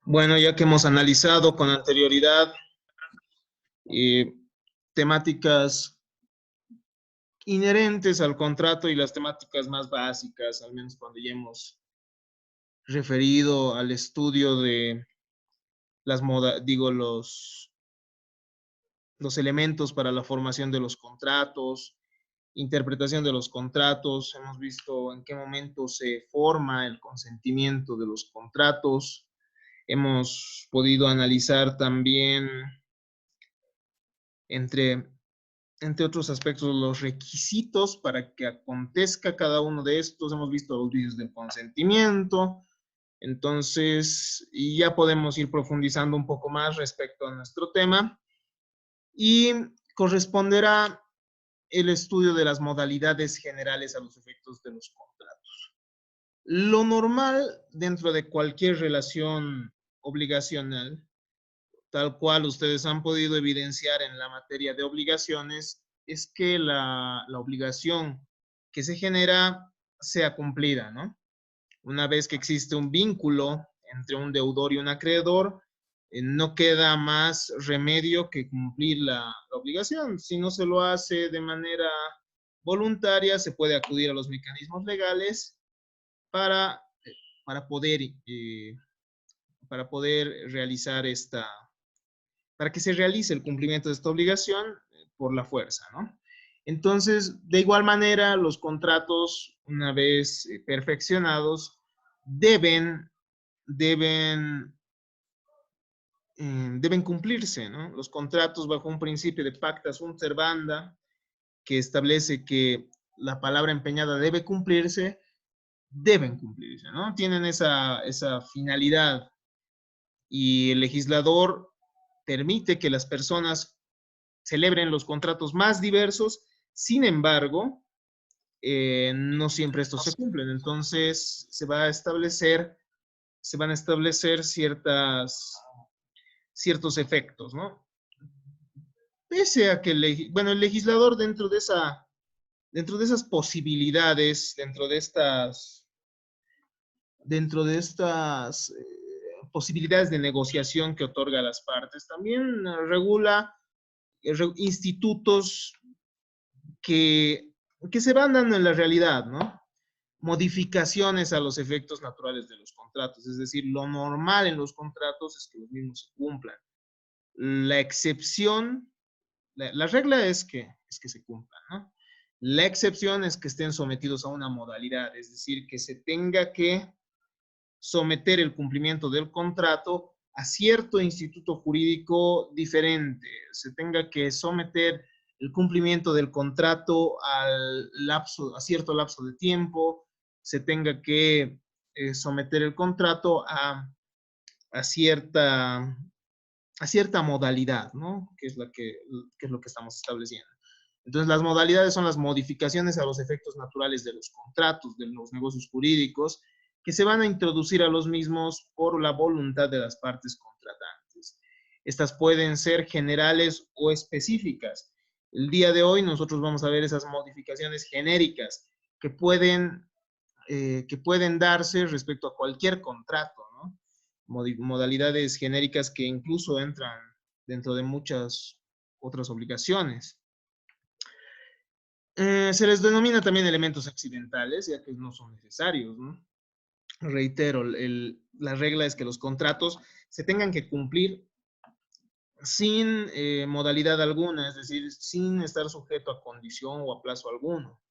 Bueno, ya que hemos analizado con anterioridad eh, temáticas inherentes al contrato y las temáticas más básicas, al menos cuando ya hemos referido al estudio de los elementos para la formación de los contratos, interpretación de los contratos, hemos visto en qué momento se forma el consentimiento de los contratos, hemos podido analizar también entre otros aspectos, los requisitos para que acontezca cada uno de estos. Hemos visto los vídeos del consentimiento. Entonces, y ya podemos ir profundizando un poco más respecto a nuestro tema. Y corresponderá el estudio de las modalidades generales a los efectos de los contratos. Lo normal dentro de cualquier relación obligacional, tal cual ustedes han podido evidenciar en la materia de obligaciones, es que la obligación que se genera sea cumplida, ¿no? Una vez que existe un vínculo entre un deudor y un acreedor, no queda más remedio que cumplir la obligación. Si no se lo hace de manera voluntaria, se puede acudir a los mecanismos legales para, para, poder, eh, para poder realizar para que se realice el cumplimiento de esta obligación por la fuerza, ¿no? Entonces, de igual manera, los contratos, una vez perfeccionados, deben, deben cumplirse, ¿no? Los contratos bajo un principio de pacta sunt servanda, que establece que la palabra empeñada debe cumplirse, deben cumplirse, ¿no? Tienen esa finalidad y el legislador permite que las personas celebren los contratos más diversos, sin embargo, no siempre estos se cumplen. Entonces, se van a establecer ciertos efectos, ¿no? Pese a que el legislador dentro de esas posibilidades, dentro de estas posibilidades de negociación que otorga a las partes, también regula institutos que, que se van dando en la realidad, ¿no? Modificaciones a los efectos naturales de los contratos, es decir, lo normal en los contratos es que los mismos se cumplan. La excepción, la regla es que se cumplan, ¿no? La excepción es que estén sometidos a una modalidad, es decir, que se tenga que someter el cumplimiento del contrato a cierto instituto jurídico diferente, se tenga que someter el cumplimiento del contrato a cierto lapso de tiempo, se tenga que someter el contrato a cierta modalidad, ¿no? Que es lo que estamos estableciendo. Entonces, las modalidades son las modificaciones a los efectos naturales de los contratos, de los negocios jurídicos, que se van a introducir a los mismos por la voluntad de las partes contratantes. Estas pueden ser generales o específicas. El día de hoy nosotros vamos a ver esas modificaciones genéricas que pueden darse respecto a cualquier contrato, ¿no? Modalidades genéricas que incluso entran dentro de muchas otras obligaciones. Se les denomina también elementos accidentales, ya que no son necesarios, ¿no? Reitero, la regla es que los contratos se tengan que cumplir sin modalidad alguna, es decir, sin estar sujeto a condición o a plazo alguno.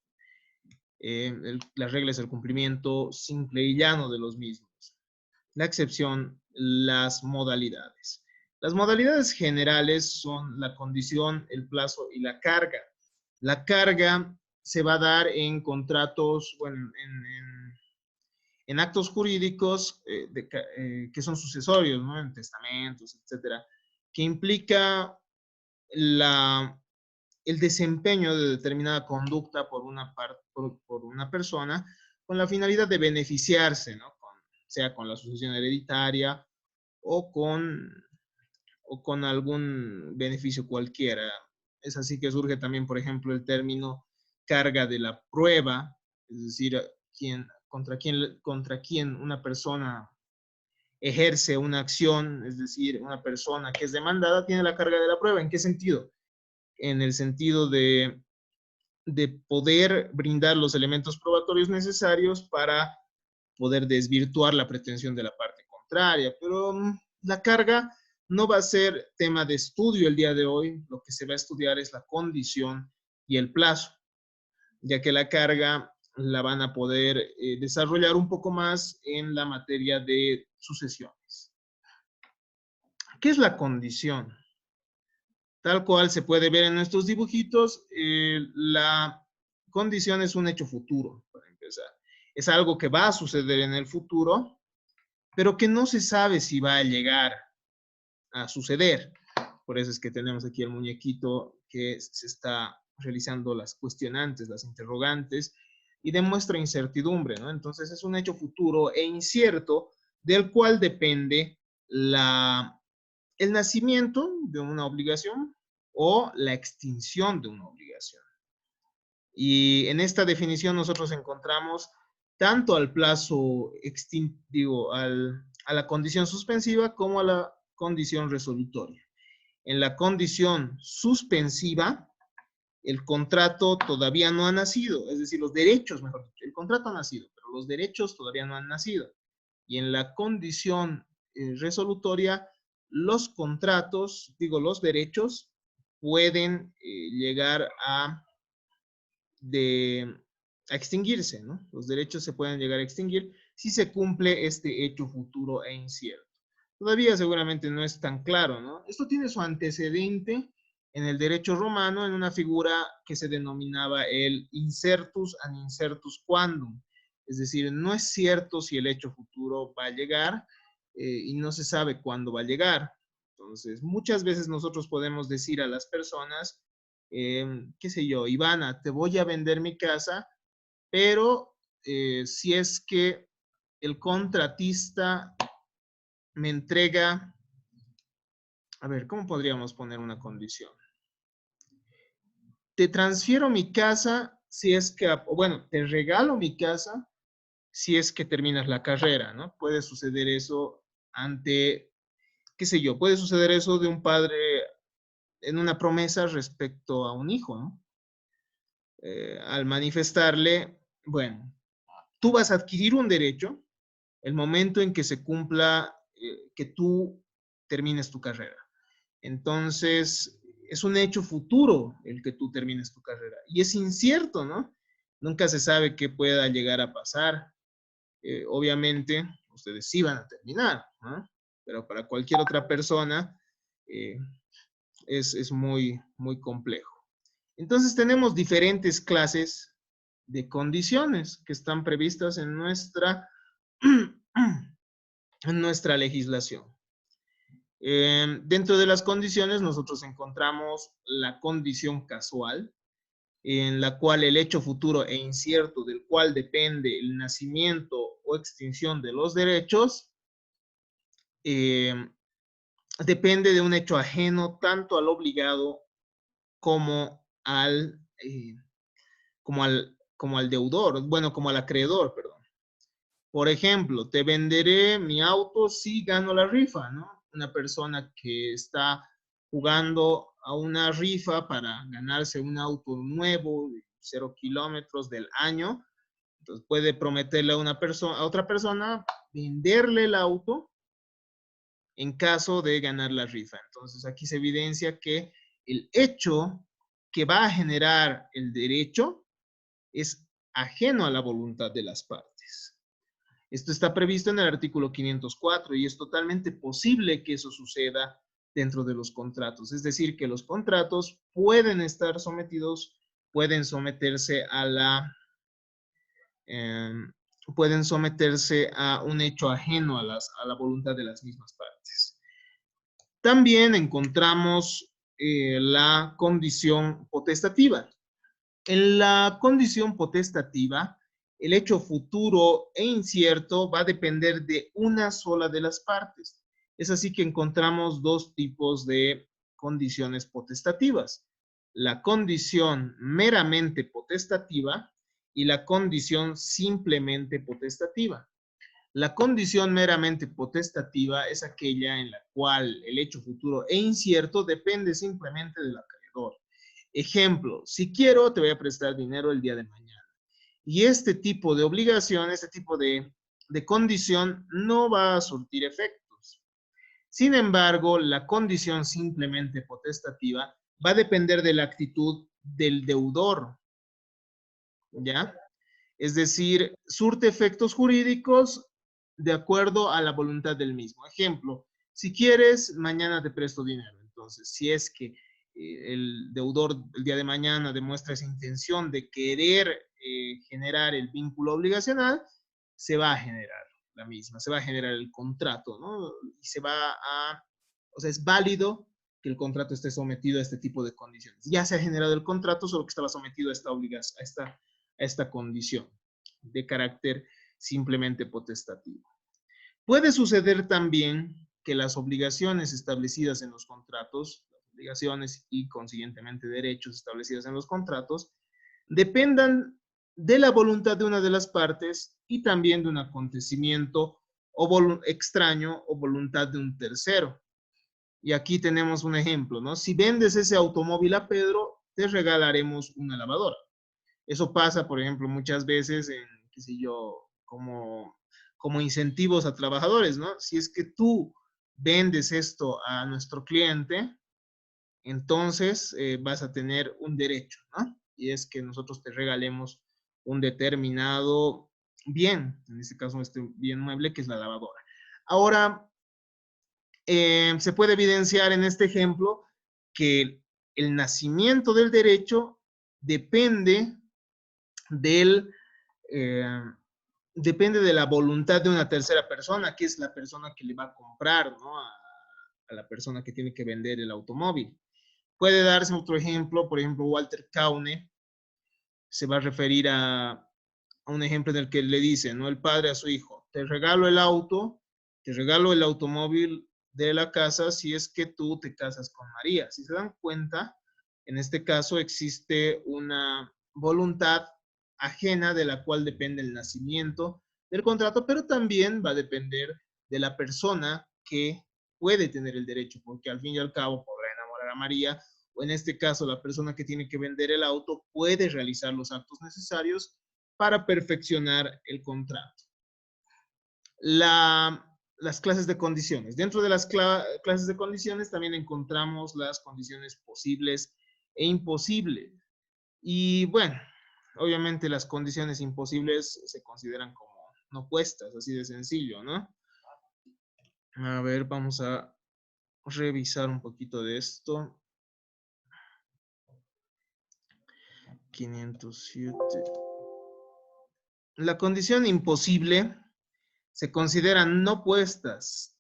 La regla es el cumplimiento simple y llano de los mismos. La excepción, las modalidades. Las modalidades generales son la condición, el plazo y la carga. La carga se va a dar en contratos, bueno, en actos jurídicos que son sucesorios, ¿no? En testamentos, etcétera, que implica el desempeño de determinada conducta por una persona con la finalidad de beneficiarse, ¿no? Sea con la sucesión hereditaria o con algún beneficio cualquiera. Es así que surge también, por ejemplo, el término carga de la prueba, es decir, contra quién una persona ejerce una acción, es decir, una persona que es demandada tiene la carga de la prueba. ¿En qué sentido? En el sentido de poder brindar los elementos probatorios necesarios para poder desvirtuar la pretensión de la parte contraria. Pero la carga no va a ser tema de estudio el día de hoy. Lo que se va a estudiar es la condición y el plazo, ya que la carga la van a poder desarrollar un poco más en la materia de sucesiones. ¿Qué es la condición? Tal cual se puede ver en nuestros dibujitos, la condición es un hecho futuro, para empezar. Es algo que va a suceder en el futuro, pero que no se sabe si va a llegar a suceder. Por eso es que tenemos aquí el muñequito que se está realizando las cuestionantes, las interrogantes, y demuestra incertidumbre, ¿no? Entonces es un hecho futuro e incierto del cual depende el nacimiento de una obligación o la extinción de una obligación. Y en esta definición nosotros encontramos tanto al plazo extintivo, a la condición suspensiva como a la condición resolutoria. En la condición suspensiva, el contrato todavía no ha nacido, es decir, los derechos, mejor dicho, el contrato ha nacido, pero los derechos todavía no han nacido. Y en la condición resolutoria, los contratos, los derechos, pueden llegar a extinguirse, ¿no? Los derechos se pueden llegar a extinguir si se cumple este hecho futuro e incierto. Todavía seguramente no es tan claro, ¿no? Esto tiene su antecedente en el derecho romano en una figura que se denominaba el incertus ad incertus quandum. Es decir, no es cierto si el hecho futuro va a llegar y no se sabe cuándo va a llegar. Entonces, muchas veces nosotros podemos decir a las personas, qué sé yo, Ivana, te voy a vender mi casa, pero si es que el contratista me entrega, a ver, ¿cómo podríamos poner una condición? Te transfiero mi casa si es que, bueno, te regalo mi casa si es que terminas la carrera, ¿no? Puede suceder eso ante, qué sé yo, puede suceder eso de un padre en una promesa respecto a un hijo, ¿no? Al manifestarle, bueno, tú vas a adquirir un derecho el momento en que se cumpla, que tú termines tu carrera. Entonces, es un hecho futuro el que tú termines tu carrera. Y es incierto, ¿no? Nunca se sabe qué pueda llegar a pasar. Obviamente, ustedes sí van a terminar, ¿no? Pero para cualquier otra persona es muy, muy complejo. Entonces, tenemos diferentes clases de condiciones que están previstas en nuestra legislación. Dentro de las condiciones nosotros encontramos la condición casual, en la cual el hecho futuro e incierto del cual depende el nacimiento o extinción de los derechos, depende de un hecho ajeno tanto al obligado como como al deudor, bueno, como al acreedor, perdón. Por ejemplo, te venderé mi auto si gano la rifa, ¿no? Una persona que está jugando a una rifa para ganarse un auto nuevo de 0 kilómetros del año, entonces puede prometerle a otra persona venderle el auto en caso de ganar la rifa. Entonces aquí se evidencia que el hecho que va a generar el derecho es ajeno a la voluntad de las partes. Esto está previsto en el artículo 504 y es totalmente posible que eso suceda dentro de los contratos. Es decir, que los contratos pueden estar sometidos, pueden someterse pueden someterse a un hecho ajeno a la voluntad de las mismas partes. También encontramos la condición potestativa. En la condición potestativa, el hecho futuro e incierto va a depender de una sola de las partes. Es así que encontramos dos tipos de condiciones potestativas. La condición meramente potestativa y la condición simplemente potestativa. La condición meramente potestativa es aquella en la cual el hecho futuro e incierto depende simplemente del acreedor. Ejemplo, si quiero, te voy a prestar dinero el día de mañana. Y este tipo de obligación, este tipo de condición no va a surtir efectos. Sin embargo, la condición simplemente potestativa va a depender de la actitud del deudor, ¿ya? Es decir, surte efectos jurídicos de acuerdo a la voluntad del mismo. Ejemplo, si quieres, mañana te presto dinero. Entonces, si es que el deudor el día de mañana demuestra esa intención de querer generar el vínculo obligacional, se va a generar la misma, se va a generar el contrato, ¿no? Y se va a, o sea, es válido que el contrato esté sometido a este tipo de condiciones. Ya se ha generado el contrato, solo que estaba sometido a esta obligación, a esta condición de carácter simplemente potestativo. Puede suceder también que las obligaciones establecidas en los contratos, las obligaciones y consiguientemente derechos establecidos en los contratos, dependan de la voluntad de una de las partes y también de un acontecimiento o extraño o voluntad de un tercero. Y aquí tenemos un ejemplo, ¿no? Si vendes ese automóvil a Pedro, te regalaremos una lavadora. Eso pasa, por ejemplo, muchas veces en, qué sé yo, como incentivos a trabajadores, ¿no? Si es que tú vendes esto a nuestro cliente, entonces vas a tener un derecho, ¿no? Y es que nosotros te regalemos un determinado bien, en este caso este bien mueble que es la lavadora. Ahora, se puede evidenciar en este ejemplo que el nacimiento del derecho depende del, eh, depende de la voluntad de una tercera persona, que es la persona que le va a comprar, ¿no? A la persona que tiene que vender el automóvil. Puede darse otro ejemplo, por ejemplo, Walter Kaune se va a referir a un ejemplo en el que le dice, ¿no? El padre a su hijo, te regalo el auto, te regalo el automóvil de la casa si es que tú te casas con María. Si se dan cuenta, en este caso existe una voluntad ajena de la cual depende el nacimiento del contrato, pero también va a depender de la persona que puede tener el derecho, porque al fin y al cabo podrá enamorar a María, o en este caso la persona que tiene que vender el auto puede realizar los actos necesarios para perfeccionar el contrato. Las clases de condiciones. Dentro de las clases de condiciones también encontramos las condiciones posibles e imposibles. Y bueno, obviamente las condiciones imposibles se consideran como no puestas, así de sencillo, ¿no? A ver, vamos a revisar un poquito de esto. 507. La condición imposible se consideran no puestas,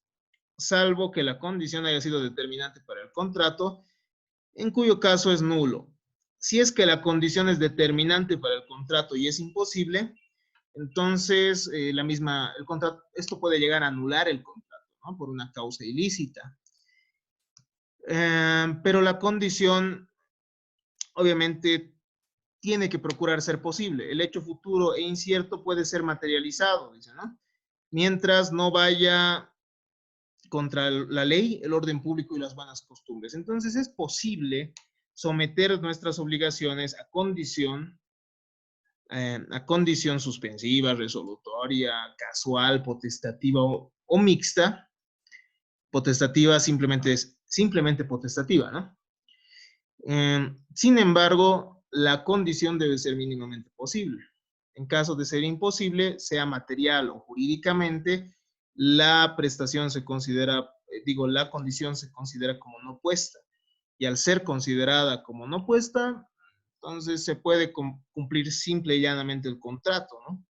salvo que la condición haya sido determinante para el contrato, en cuyo caso es nulo. Si es que la condición es determinante para el contrato y es imposible, entonces el contrato, esto puede llegar a anular el contrato, ¿no? Por una causa ilícita. Pero la condición, obviamente, tiene que procurar ser posible. El hecho futuro e incierto puede ser materializado, dice, ¿no? Mientras no vaya contra la ley, el orden público y las buenas costumbres. Entonces es posible someter nuestras obligaciones a condición suspensiva, resolutoria, casual, potestativa o mixta. Potestativa simplemente es simplemente potestativa, ¿no? Sin embargo, la condición debe ser mínimamente posible. En caso de ser imposible, sea material o jurídicamente, la prestación se considera, la condición se considera como no puesta. Y al ser considerada como no puesta, entonces se puede cumplir simple y llanamente el contrato, ¿no?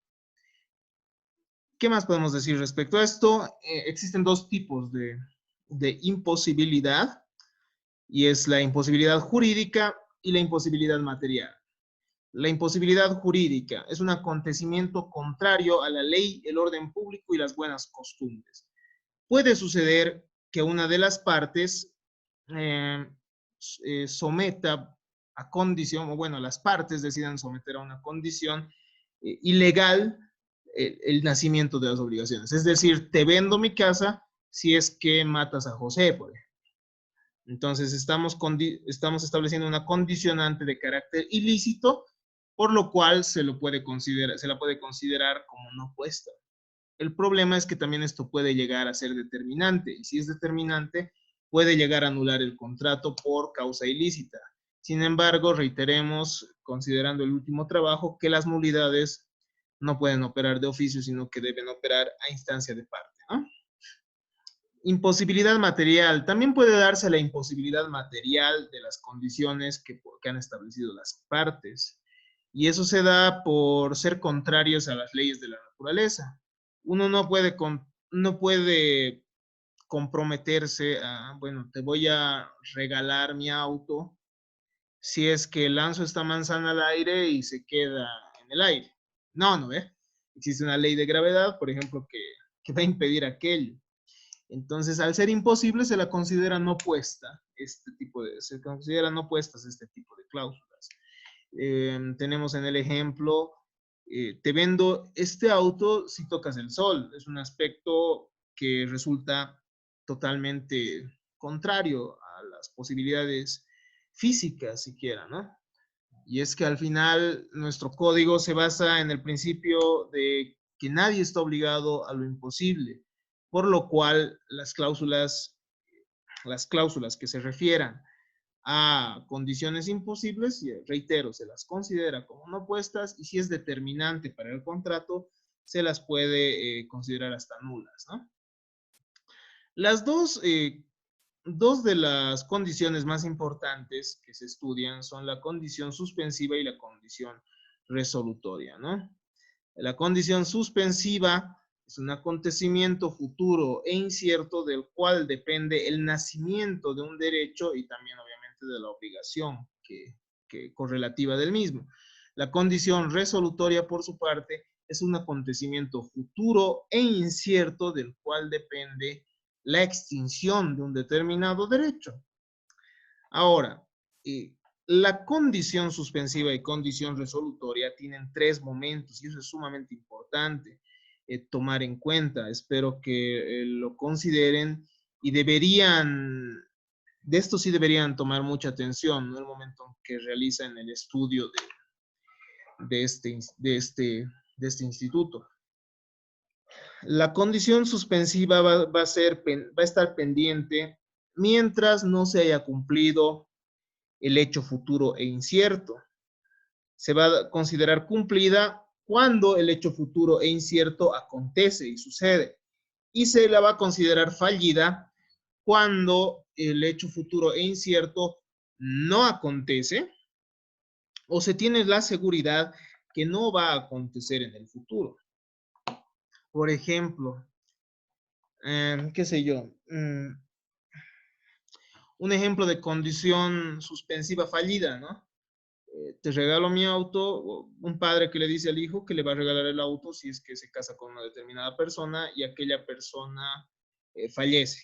¿Qué más podemos decir respecto a esto? Existen dos tipos de imposibilidad, y es la imposibilidad jurídica y la imposibilidad material. La imposibilidad jurídica es un acontecimiento contrario a la ley, el orden público y las buenas costumbres. Puede suceder que una de las partes someta a condición, o bueno, las partes decidan someter a una condición ilegal el nacimiento de las obligaciones. Es decir, te vendo mi casa si es que matas a José, por ejemplo. Entonces, estamos estableciendo una condicionante de carácter ilícito, por lo cual se la puede considerar como no puesta. El problema es que también esto puede llegar a ser determinante, y si es determinante, puede llegar a anular el contrato por causa ilícita. Sin embargo, reiteremos, considerando el último trabajo, que las nulidades no pueden operar de oficio, sino que deben operar a instancia de parte, ¿no? Imposibilidad material. También puede darse la imposibilidad material de las condiciones que han establecido las partes. Y eso se da por ser contrarios a las leyes de la naturaleza. Uno no puede comprometerse a, bueno, te voy a regalar mi auto si es que lanzo esta manzana al aire y se queda en el aire. No ve. Existe una ley de gravedad, por ejemplo, que va a impedir aquello. Entonces, al ser imposible, se considera no puestas este tipo de cláusulas. Tenemos en el ejemplo, te vendo este auto si tocas el sol. Es un aspecto que resulta totalmente contrario a las posibilidades físicas siquiera, ¿no? Y es que al final nuestro código se basa en el principio de que nadie está obligado a lo imposible, por lo cual las cláusulas que se refieran a condiciones imposibles, reitero, se las considera como no puestas, y si es determinante para el contrato, se las puede considerar hasta nulas, ¿no? Las dos de las condiciones más importantes que se estudian son la condición suspensiva y la condición resolutoria, ¿no? La condición suspensiva es un acontecimiento futuro e incierto del cual depende el nacimiento de un derecho y también obviamente de la obligación que correlativa del mismo. La condición resolutoria, por su parte, es un acontecimiento futuro e incierto del cual depende la extinción de un determinado derecho. Ahora, la condición suspensiva y condición resolutoria tienen 3 momentos y eso es sumamente importante tomar en cuenta. Espero que lo consideren y de esto sí deberían tomar mucha atención, ¿no? El momento en que realizan el estudio de este instituto. La condición suspensiva va a estar pendiente mientras no se haya cumplido el hecho futuro e incierto. Se va a considerar cumplida cuando el hecho futuro e incierto acontece y sucede. Y se la va a considerar fallida cuando el hecho futuro e incierto no acontece o se tiene la seguridad que no va a acontecer en el futuro. Por ejemplo, qué sé yo, un ejemplo de condición suspensiva fallida, ¿no? Te regalo mi auto, un padre que le dice al hijo que le va a regalar el auto si es que se casa con una determinada persona y aquella persona fallece.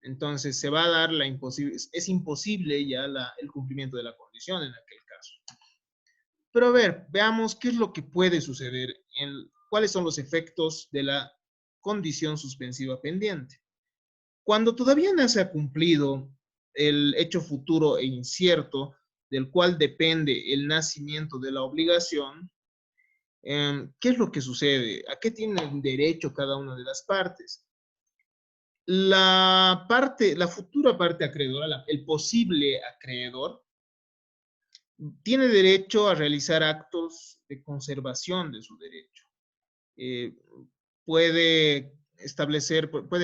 Entonces se va a dar es imposible ya el cumplimiento de la condición en aquel caso. Pero a ver, veamos qué es lo que puede suceder, cuáles son los efectos de la condición suspensiva pendiente. Cuando todavía no se ha cumplido el hecho futuro e incierto del cual depende el nacimiento de la obligación, ¿qué es lo que sucede? ¿A qué tienen derecho cada una de las partes? La futura parte acreedora, el posible acreedor, tiene derecho a realizar actos de conservación de su derecho. Puede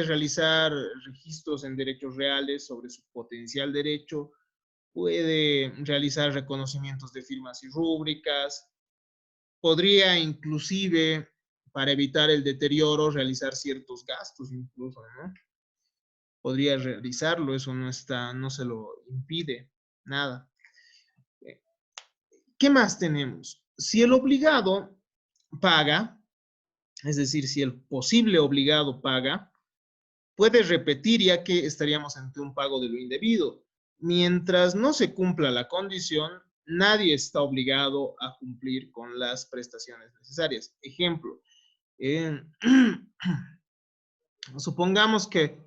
realizar registros en derechos reales sobre su potencial derecho, puede realizar reconocimientos de firmas y rúbricas, podría inclusive, para evitar el deterioro, realizar ciertos gastos incluso, ¿no? Podría realizarlo, eso no se lo impide, nada. ¿Qué más tenemos? Si el obligado paga, es decir, si el posible obligado paga, puede repetir ya que estaríamos ante un pago de lo indebido. Mientras no se cumpla la condición, nadie está obligado a cumplir con las prestaciones necesarias. Ejemplo, Eh, supongamos que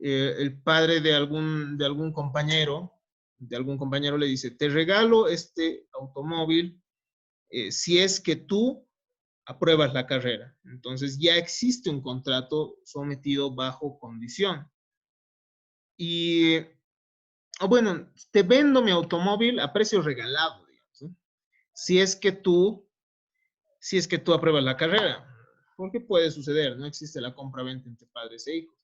el padre de algún compañero le dice, te regalo este automóvil si es que tú apruebas la carrera. Entonces ya existe un contrato sometido bajo condición. Y, bueno, te vendo mi automóvil a precio regalado, digamos, ¿sí? Si es que tú apruebas la carrera. Porque puede suceder, no existe la compra-venta entre padres e hijos.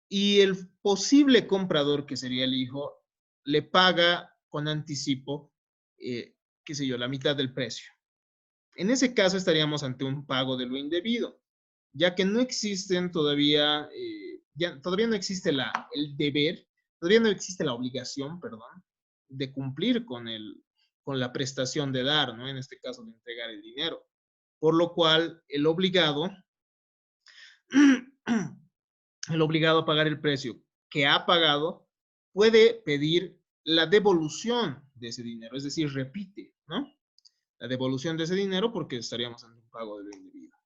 Y el posible comprador, que sería el hijo, le paga con anticipo, qué sé yo, la mitad del precio. En ese caso estaríamos ante un pago de lo indebido, ya que no existen todavía, todavía no existe el deber, todavía no existe la obligación, perdón, de cumplir con la prestación de dar, ¿no? En este caso, de entregar el dinero. Por lo cual, el obligado a pagar el precio que ha pagado puede pedir la devolución de ese dinero, es decir, repite, ¿no? La devolución de ese dinero porque estaríamos ante un pago de lo indebido.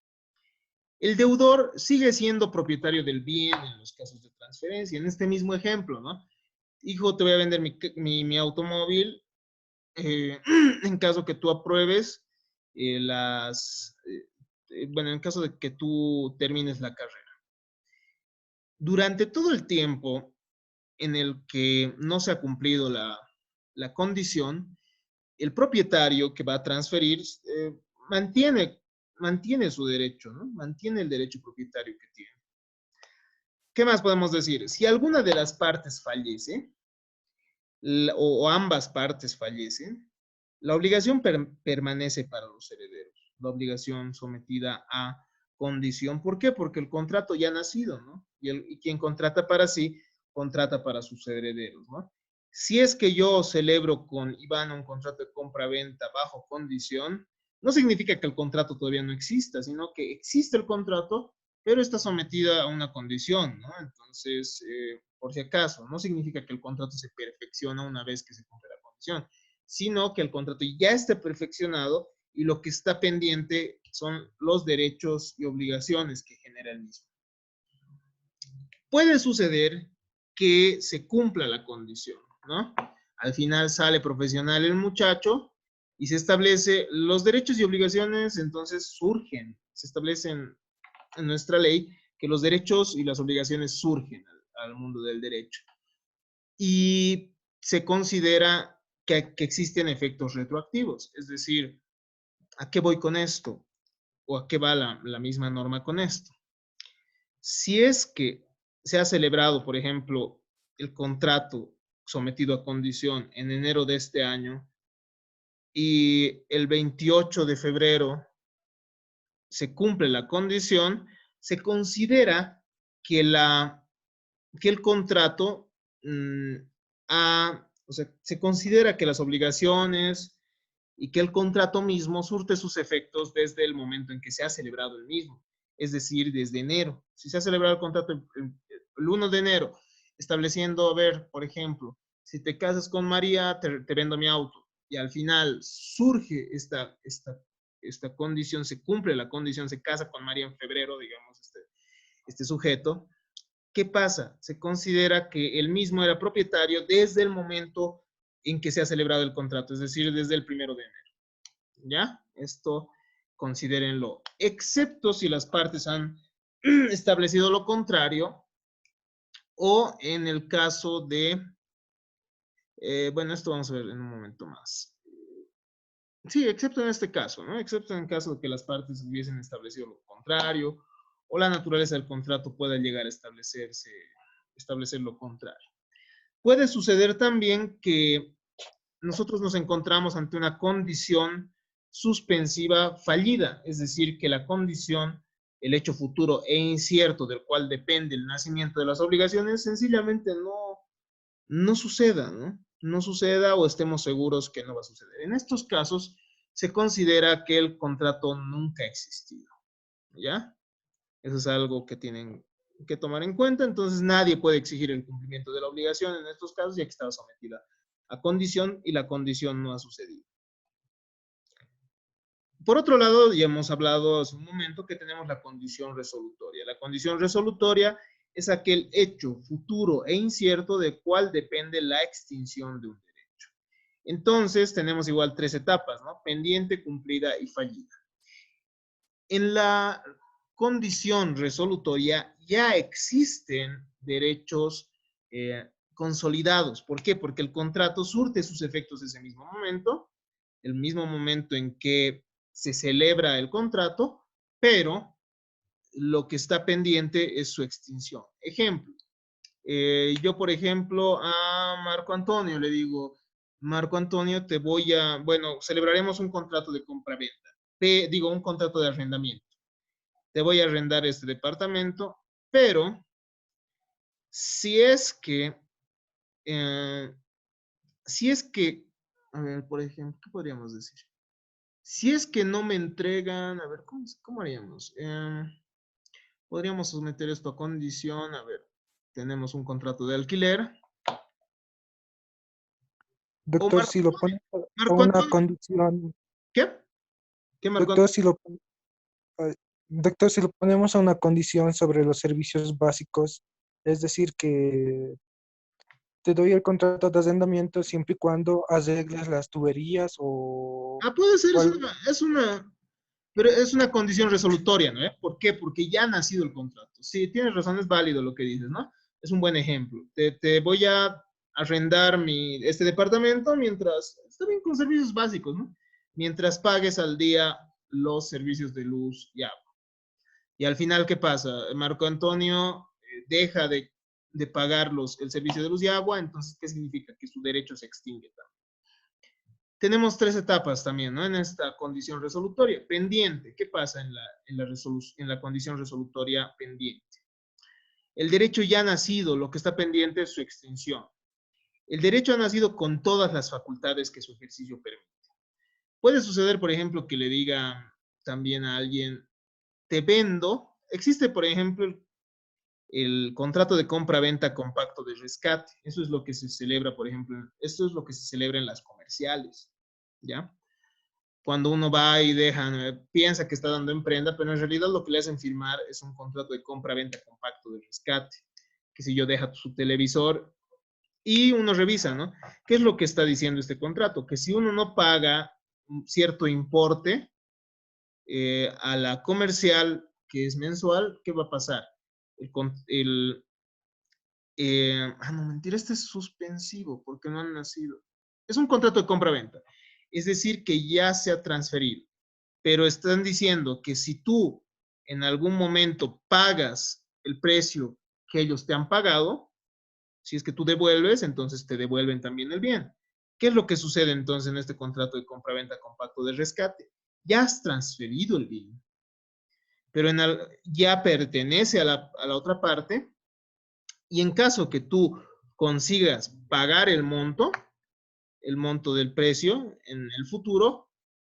El deudor sigue siendo propietario del bien en los casos de transferencia. En este mismo ejemplo, ¿no? Hijo, te voy a vender mi automóvil en caso que tú apruebes bueno, en caso de que tú termines la carrera. Durante todo el tiempo en el que no se ha cumplido la condición, el propietario que va a transferir mantiene su derecho, ¿no? Mantiene el derecho propietario que tiene. ¿Qué más podemos decir? Si alguna de las partes fallece, o ambas partes fallecen, la obligación permanece para los herederos. La obligación sometida a condición. ¿Por qué? Porque el contrato ya ha nacido, ¿no? Y quien contrata para sí, contrata para sus herederos, ¿no? Si es que yo celebro con Iván un contrato de compra-venta bajo condición, no significa que el contrato todavía no exista, sino que existe el contrato, pero está sometida a una condición, ¿no? Entonces, por si acaso, no significa que el contrato se perfecciona una vez que se cumple la condición, sino que el contrato ya está perfeccionado y lo que está pendiente son los derechos y obligaciones que genera el mismo. Puede suceder que se cumpla la condición, ¿no? Al final sale profesional el muchacho y se establece los derechos y obligaciones, entonces surgen, se establecen en nuestra ley que los derechos y las obligaciones surgen al mundo del derecho. Y se considera que existen efectos retroactivos, es decir, ¿a qué voy con esto? ¿O a qué va la misma norma con esto? Si es que se ha celebrado, por ejemplo, el contrato sometido a condición en enero de este año y el 28 de febrero se cumple la condición, se considera que, que el contrato o sea, se considera que las obligaciones y que el contrato mismo surte sus efectos desde el momento en que se ha celebrado el mismo, es decir, desde enero. Si se ha celebrado el contrato el 1 de enero, estableciendo, a ver, por ejemplo, si te casas con María, te vendo mi auto, y al final surge esta condición, se cumple la condición, se casa con María en febrero, digamos, este sujeto. ¿Qué pasa? Se considera que él mismo era propietario desde el momento en que se ha celebrado el contrato, es decir, desde el 1 de enero. ¿Ya? Esto considérenlo, excepto si las partes han establecido lo contrario o en el caso de, bueno, esto vamos a ver en un momento más. Sí, excepto en este caso, ¿no? Excepto en el caso de que las partes hubiesen establecido lo contrario o la naturaleza del contrato pueda llegar a establecer lo contrario. Puede suceder también que nosotros nos encontramos ante una condición suspensiva fallida, es decir, que la condición, el hecho futuro e incierto del cual depende el nacimiento de las obligaciones, sencillamente no suceda, ¿no? No suceda o estemos seguros que no va a suceder. En estos casos se considera que el contrato nunca ha existido, ¿ya? Eso es algo que tienen que tomar en cuenta, entonces nadie puede exigir el cumplimiento de la obligación en estos casos ya que estaba sometida a condición y la condición no ha sucedido. Por otro lado, ya hemos hablado hace un momento que tenemos la condición resolutoria. La condición resolutoria es aquel hecho futuro e incierto de cual depende la extinción de un derecho. Entonces, tenemos igual tres etapas, ¿no? Pendiente, cumplida y fallida. En la condición resolutoria ya existen derechos consolidados. ¿Por qué? Porque el contrato surte sus efectos ese mismo momento, el mismo momento en que se celebra el contrato, pero lo que está pendiente es su extinción. Ejemplo, yo por ejemplo a Marco Antonio le digo, Marco Antonio, te voy a, bueno, celebraremos un contrato de compra-venta, digo, un contrato de arrendamiento. Te voy a arrendar este departamento, pero si es que, eh, si es que, a ver, por ejemplo, ¿qué podríamos decir? Si es que no me entregan, a ver, ¿cómo haríamos? Podríamos someter esto a condición, a ver, tenemos un contrato de alquiler. O Doctor, si lo pone a Marco una Antonio, condición, ¿qué? ¿Qué Marco doctor, Antonio? eh, doctor, si lo ponemos a una condición sobre los servicios básicos, es decir, que te doy el contrato de arrendamiento siempre y cuando arregles las tuberías Ah, puede ser, o algo. pero es una condición resolutoria, ¿no? ¿Por qué? Porque ya ha nacido el contrato. Sí, tienes razón, es válido lo que dices, ¿no? Es un buen ejemplo. Te voy a arrendar este departamento mientras, está bien con servicios básicos, ¿no? Mientras pagues al día los servicios de luz y agua. Y al final, ¿qué pasa? Marco Antonio deja de pagar el servicio de luz y agua, entonces, ¿qué significa? Que su derecho se extingue también. Tenemos tres etapas también, ¿no? En esta condición resolutoria. Pendiente. ¿Qué pasa en la condición resolutoria pendiente? El derecho ya ha nacido, lo que está pendiente es su extinción. El derecho ha nacido con todas las facultades que su ejercicio permite. Puede suceder, por ejemplo, que le diga también a alguien, te vendo. Existe, por ejemplo, el contrato de compra-venta con pacto de rescate. Eso es lo que se celebra, por ejemplo, esto es lo que se celebra en las comerciales, ¿ya? Cuando uno va y piensa que está dando en prenda, pero en realidad lo que le hacen firmar es un contrato de compra-venta con pacto de rescate, que si yo deja su televisor y uno revisa, ¿no? ¿Qué es lo que está diciendo este contrato? Que si uno no paga un cierto importe a la comercial, que es mensual, ¿qué va a pasar? El, no, mentira, este es suspensivo porque no han nacido. Es un contrato de compra-venta. Es decir, que ya se ha transferido. Pero están diciendo que si tú en algún momento pagas el precio que ellos te han pagado, si es que tú devuelves, entonces te devuelven también el bien. ¿Qué es lo que sucede entonces en este contrato de compra-venta con pacto de rescate? Ya has transferido el bien, pero ya pertenece a la otra parte y en caso que tú consigas pagar el monto del precio en el futuro,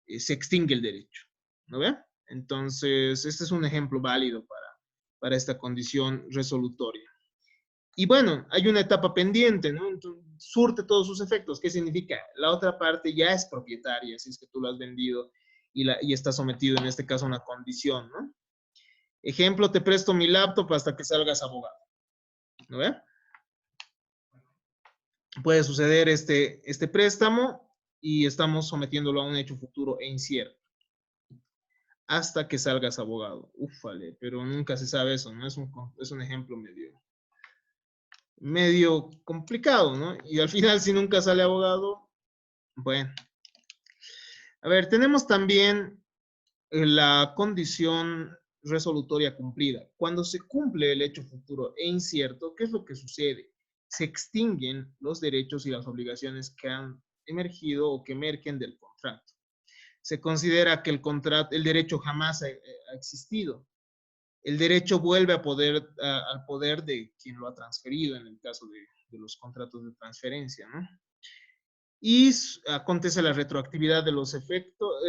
se extingue el derecho, ¿no ve? Entonces, este es un ejemplo válido para esta condición resolutoria. Y bueno, hay una etapa pendiente, ¿no? Entonces, surte todos sus efectos. ¿Qué significa? La otra parte ya es propietaria, si es que tú lo has vendido y está sometido en este caso a una condición, ¿no? Ejemplo, te presto mi laptop hasta que salgas abogado, ¿no ve? Puede suceder este préstamo y estamos sometiéndolo a un hecho futuro e incierto hasta que salgas abogado. Ufale, pero nunca se sabe eso, ¿no? Es un ejemplo medio complicado, ¿no? Y al final, si nunca sale abogado, bueno. A ver, tenemos también la condición resolutoria cumplida. Cuando se cumple el hecho futuro e incierto, ¿qué es lo que sucede? Se extinguen los derechos y las obligaciones que han emergido o que emergen del contrato. Se considera que el derecho jamás ha existido. El derecho vuelve al poder de quien lo ha transferido en el caso de los contratos de transferencia, ¿no? Y acontece la retroactividad de los efectos,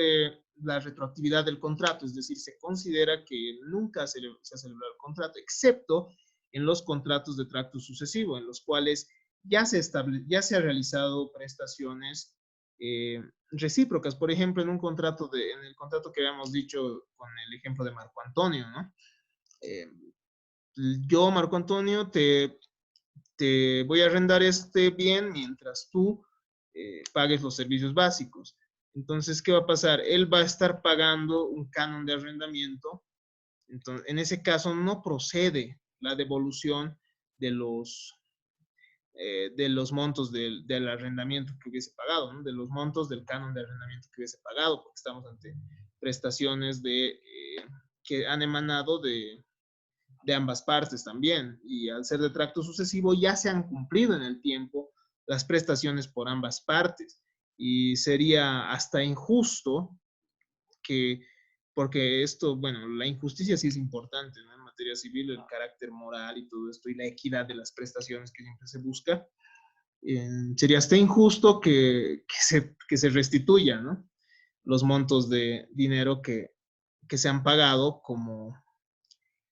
la retroactividad del contrato, es decir, se considera que nunca se ha celebrado el contrato, excepto en los contratos de tracto sucesivo, en los cuales ya se ha realizado prestaciones recíprocas. Por ejemplo, en el contrato que habíamos dicho con el ejemplo de Marco Antonio, ¿no? Yo, Marco Antonio, te voy a arrendar este bien mientras tú pagues los servicios básicos. Entonces, ¿qué va a pasar? Él va a estar pagando un canon de arrendamiento. Entonces, en ese caso, no procede la devolución de los montos del arrendamiento que hubiese pagado, ¿no? De los montos del canon de arrendamiento que hubiese pagado, porque estamos ante prestaciones que han emanado de ambas partes también, y al ser de tracto sucesivo ya se han cumplido en el tiempo las prestaciones por ambas partes, y sería hasta injusto que, porque esto, bueno, la injusticia sí es importante, ¿no? En materia civil, el carácter moral y todo esto, y la equidad de las prestaciones que siempre se busca, sería hasta injusto que se restituya, ¿no? Los montos de dinero que se han pagado como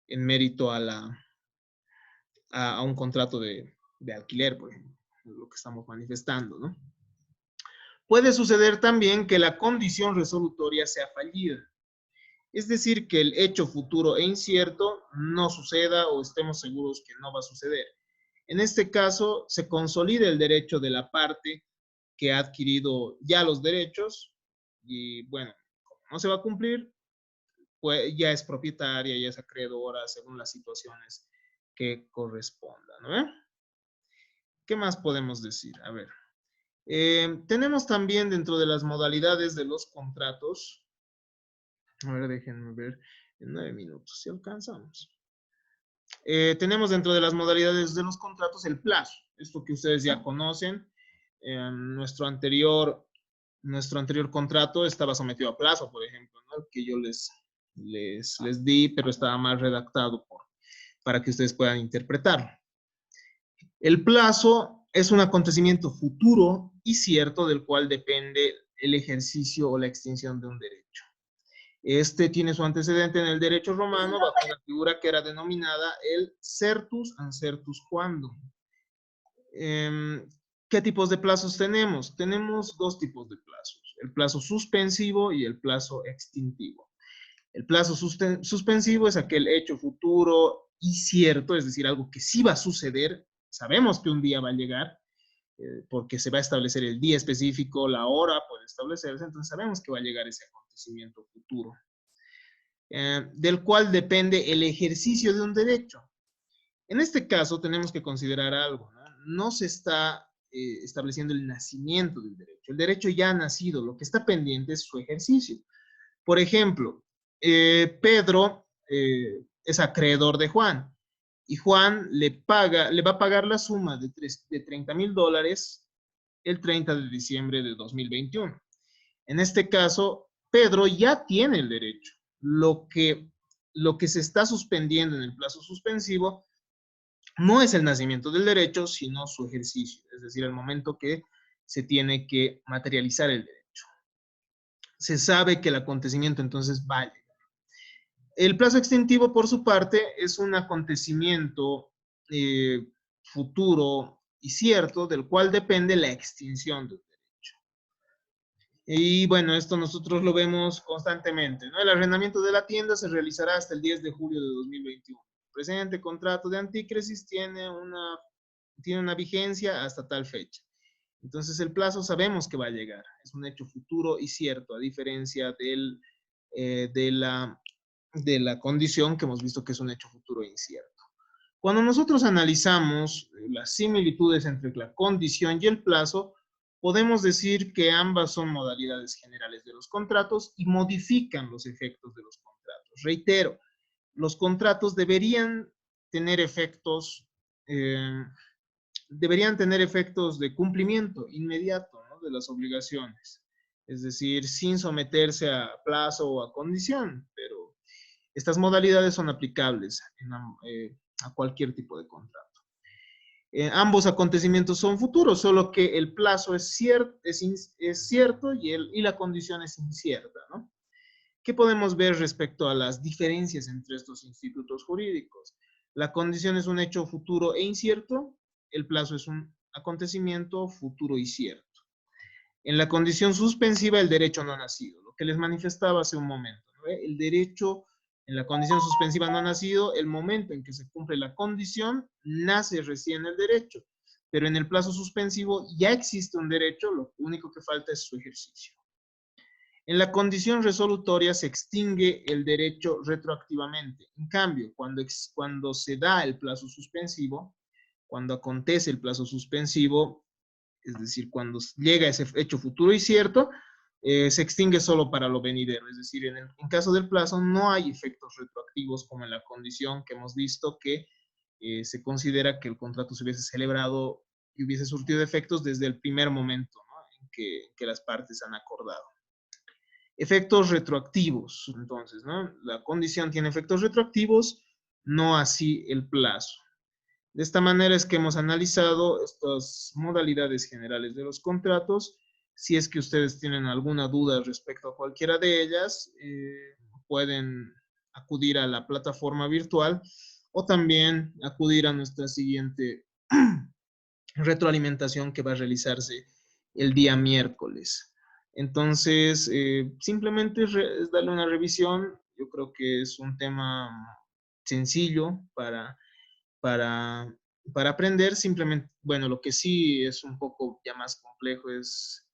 en mérito a un contrato de alquiler, por ejemplo, lo que estamos manifestando, ¿no? Puede suceder también que la condición resolutoria sea fallida, es decir, que el hecho futuro e incierto no suceda o estemos seguros que no va a suceder. En este caso, se consolida el derecho de la parte que ha adquirido ya los derechos y, bueno, como no se va a cumplir, pues ya es propietaria, ya es acreedora según las situaciones que correspondan, ¿no? ¿Qué más podemos decir? A ver, tenemos también dentro de las modalidades de los contratos, a ver, déjenme ver, en 9 minutos, si alcanzamos. Tenemos dentro de las modalidades de los contratos el plazo, esto que ustedes ya conocen. Nuestro anterior contrato estaba sometido a plazo, por ejemplo, ¿no? Que yo les di, pero estaba mal redactado para que ustedes puedan interpretarlo. El plazo es un acontecimiento futuro y cierto del cual depende el ejercicio o la extinción de un derecho. Este tiene su antecedente en el derecho romano bajo una figura que era denominada el certus ancertus quandum. ¿Qué tipos de plazos tenemos? Tenemos dos tipos de plazos, el plazo suspensivo y el plazo extintivo. El plazo suspensivo es aquel hecho futuro y cierto, es decir, algo que sí va a suceder, sabemos que un día va a llegar, porque se va a establecer el día específico, la hora puede establecerse, entonces sabemos que va a llegar ese acontecimiento futuro, del cual depende el ejercicio de un derecho. En este caso tenemos que considerar algo, ¿no? No se está estableciendo el nacimiento del derecho. El derecho ya ha nacido, lo que está pendiente es su ejercicio. Por ejemplo, Pedro es acreedor de Juan y Juan le va a pagar la suma de $30,000 el 30 de diciembre de 2021. En este caso, Pedro ya tiene el derecho. Lo que se está suspendiendo en el plazo suspensivo no es el nacimiento del derecho, sino su ejercicio, es decir, el momento que se tiene que materializar el derecho. Se sabe que el acontecimiento entonces va a llegar. El plazo extintivo, por su parte, es un acontecimiento futuro y cierto del cual depende la extinción del derecho. Y bueno, esto nosotros lo vemos constantemente, ¿no? El arrendamiento de la tienda se realizará hasta el 10 de julio de 2021. El presente contrato de antícresis tiene una vigencia hasta tal fecha. Entonces el plazo sabemos que va a llegar, es un hecho futuro y cierto, a diferencia de la condición que hemos visto que es un hecho futuro e incierto. Cuando nosotros analizamos las similitudes entre la condición y el plazo, podemos decir que ambas son modalidades generales de los contratos y modifican los efectos de los contratos. Reitero, los contratos deberían tener efectos de cumplimiento inmediato, ¿no? De las obligaciones, es decir, sin someterse a plazo o a condición, pero estas modalidades son aplicables a cualquier tipo de contrato. Ambos acontecimientos son futuros, solo que el plazo es cierto y la condición es incierta, ¿no? ¿Qué podemos ver respecto a las diferencias entre estos institutos jurídicos? La condición es un hecho futuro e incierto, el plazo es un acontecimiento futuro y cierto. En la condición suspensiva, el derecho no ha nacido, lo que les manifestaba hace un momento, ¿no? El derecho en la condición suspensiva no ha nacido, el momento en que se cumple la condición, nace recién el derecho, pero en el plazo suspensivo ya existe un derecho, lo único que falta es su ejercicio. En la condición resolutoria se extingue el derecho retroactivamente. En cambio, cuando se da el plazo suspensivo, cuando acontece el plazo suspensivo, es decir, cuando llega ese hecho futuro y cierto, se extingue solo para lo venidero. Es decir, en caso del plazo no hay efectos retroactivos como en la condición que hemos visto que se considera que el contrato se hubiese celebrado y hubiese surtido efectos desde el primer momento, ¿no? en que las partes han acordado. Efectos retroactivos, entonces, ¿no? La condición tiene efectos retroactivos, no así el plazo. De esta manera es que hemos analizado estas modalidades generales de los contratos. Si es que ustedes tienen alguna duda respecto a cualquiera de ellas, pueden acudir a la plataforma virtual o también acudir a nuestra siguiente retroalimentación que va a realizarse el día miércoles. Entonces, simplemente es darle una revisión. Yo creo que es un tema sencillo para, para aprender. Simplemente, bueno, lo que sí es un poco ya más complejo es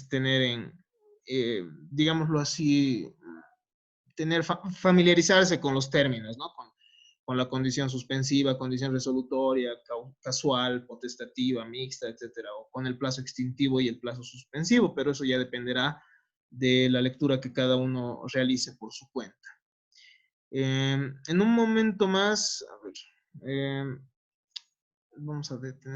tener digámoslo así, familiarizarse con los términos, ¿no? Con la condición suspensiva, condición resolutoria, casual, potestativa, mixta, etcétera, o con el plazo extintivo y el plazo suspensivo, pero eso ya dependerá de la lectura que cada uno realice por su cuenta. En un momento más, a ver, vamos a detener.